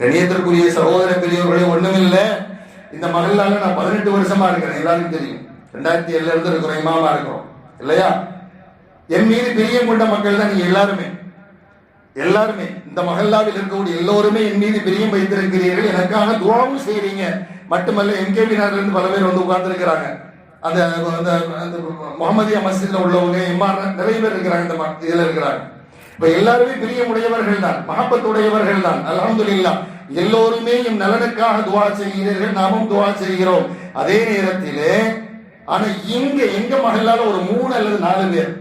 கணியத்திற்குரிய சகோதர பெரியவர்களே, ஒண்ணுமில்ல, இந்த மகளால நான் 18 வருஷமா இருக்கிறேன், எல்லாருக்கும் தெரியும். 2007 இருந்து இருக்கிறோம், இமாமா இருக்கிறோம் இல்லையா? என் மீது பிரியம் கொண்ட மக்கள் தான் நீங்க எல்லாருமே. எல்லாருமே இந்த மஹல்லாவில் இருக்கக்கூடிய எல்லோருமே என் மீது பிரியம் வைத்திருக்கிறீர்கள், எனக்காக துஆவும் செய்றீங்க. மட்டுமல்ல, எம்கேபி நகர்ல இருந்து பல பேர் வந்து உட்கார்ந்து இருக்கிறாங்க. அந்த முகமதியா மஸ்ஜித்ல உள்ளவங்க நிறைய பேர் இருக்கிறாங்க, இந்த இதுல இருக்கிறாங்க. இப்ப எல்லாருமே பிரியமுடையவர்கள் தான், மஹப்பத்துடையவர்கள் தான். அல்ஹம்துலில்லாஹ், எல்லோருமே என் நலனுக்காக துஆ செய்கிறீர்கள், நாமும் துஆ செய்கிறோம். அதே நேரத்திலே ஆனா இங்க எங்க மஹல்லால ஒரு 3 அல்லது 4 பேர்,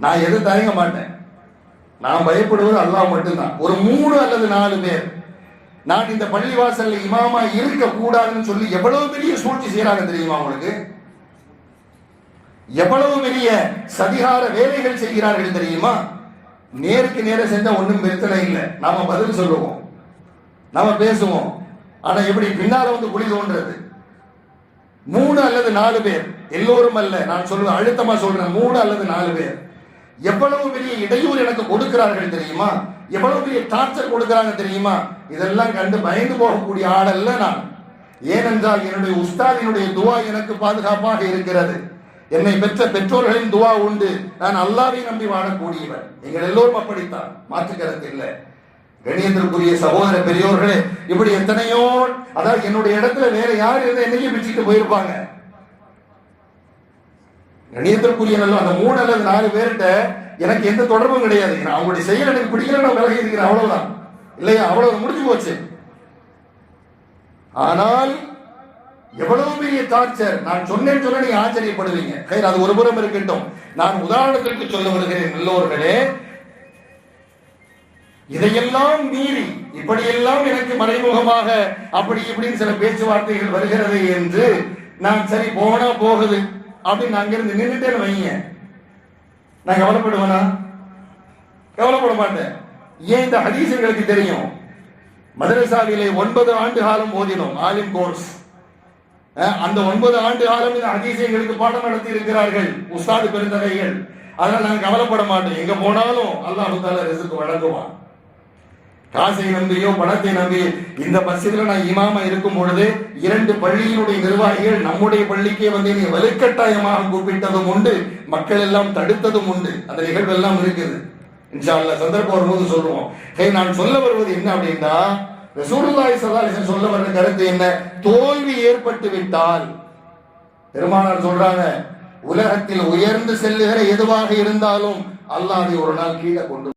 நான் எது தயங்க மாட்டேன், நான் பயப்படுவது அல்லாஹ் மட்டும்தான். ஒரு 3 அல்லது 4 பேர் நான் இந்த பள்ளிவாசல்ல இமாமா இருக்க கூடாதுன்னு சொல்லி எவ்வளவு பெரிய சூழ்ச்சி செய்யறாங்க தெரியுமா உங்களுக்கு? எவ்வளவு பெரிய சதிகார வேலைகள் செய்கிறார்கள் தெரியுமா? நேருக்கு நேர செஞ்சா ஒண்ணும் பிரச்சனை இல்லை, நாம பதில் சொல்லுவோம், நாம பேசுவோம். ஆனா எப்படி பின்னால வந்து குழி தோன்றது? 3 அல்லது 4 பேர், எல்லோரும் அல்ல, நான் சொல்லுவேன், அழுத்தமா சொல்றேன், 3 அல்லது 4 பேர் எவ்வளவு பெரிய இடையூறு எனக்கு கொடுக்கிறார்கள் தெரியுமா? எவ்வளவு பெரிய டார்ச்சர் கொடுக்கிறாங்க தெரியுமா? இதெல்லாம் கண்டு பயந்து போகக்கூடிய ஆள் அல்ல நான். ஏனென்றால் என்னுடைய உஸ்தாதினுடைய துஆ எனக்கு பாதுகாப்பாக இருக்கிறது, என்னை பெற்ற பெற்றோர்களின் துஆ உண்டு, நான் அல்லாஹ்வை நம்பி வாழக்கூடியவன். எங்கள் எல்லோரும் அப்படித்தான், மாற்று கருத்து இல்லை. கணியத்திற்குரிய சகோதர பெரியோர்களே, இப்படி எத்தனையோ, அதாவது என்னுடைய இடத்துல வேற யார் இருந்தா என்னையும் பிச்சுட்டு போயிருப்பாங்க. கணியத்திற்குரிய நல்ல அந்த 3 அல்லது 4 பேர்கிட்ட எனக்கு எந்த தொடர்பும் கிடையாது. அவங்களுடைய செயல் எனக்கு பிடிக்கல, நான் விலகி இருக்கிறேன், அவ்வளவுதான் இல்லையா? அவ்வளவு முடிஞ்சு போச்சு. ஆனால் எவ்வளவு பெரிய டார்ச்சர்! நான் சொன்னேன்னு சொன்ன நீங்க ஆச்சரியப்படுவீங்க. அது ஒரு புறம் இருக்கட்டும், நான் உதாரணத்திற்கு சொல்ல வருகிறேன். நல்லோர்களே, இதையெல்லாம் மீறி இப்படியெல்லாம் எனக்கு மறைமுகமாக அப்படி இப்படின்னு சில பேச்சுவார்த்தைகள் வருகிறது என்று நான் சரி போனா போகுது அப்படின்னு அங்கிருந்து நின்றுட்டேன்னு வைங்க, நான் கவலைப்படுவேனா? கவலைப்பட மாட்டேன். ஏன்? இந்த ஹதீஸ் எங்களுக்கு தெரியும். மதரசாவிலே 9 ஆண்டு காலம் ஓதினோம், ஆலிம் கோர்ஸ். அந்த 9 ஆண்டு காலம் இந்த ஹதீஸ் எங்களுக்கு பாடம் நடத்தி இருக்கிறார்கள் உஸ்தாது பெருந்தகைகள். அதனால நான் கவலைப்பட மாட்டேன். எங்க போனாலும் அல்லாஹ் தஆலா ரிஸ்க் வழங்குவான். காசை நம்பியோ பணத்தை நம்பி இந்த மஸ்ஜித்ல நான் இமாமா இருக்கும் பொழுது 2 பள்ளியினுடைய நிர்வாகிகள் நம்முடைய பள்ளிக்கே வந்து நீ வலுக்கட்டாயமாக கூப்பிட்டதும் உண்டு, மக்கள் எல்லாம் தடுத்ததும் உண்டு. அந்த நிகழ்வு எல்லாம் இருக்குது. இன்ஷா அல்லாஹ் சந்தர்ப்பம் வரும்போது சொல்லுவோம். நான் சொல்ல வருவது என்ன அப்படின்னா, ரசூலுல்லாஹி ஸல்லல்லாஹு அலைஹி வஸல்லம் சொல்ல வர்ற கருத்து என்ன? தோல்வி ஏற்பட்டு விட்டால், பெருமானார் சொல்றாங்க, உலகத்தில் உயர்ந்து செல்லுகிற எதுவாக இருந்தாலும் அல்லாஹ் அதை ஒரு நாள் கீழே கொண்டு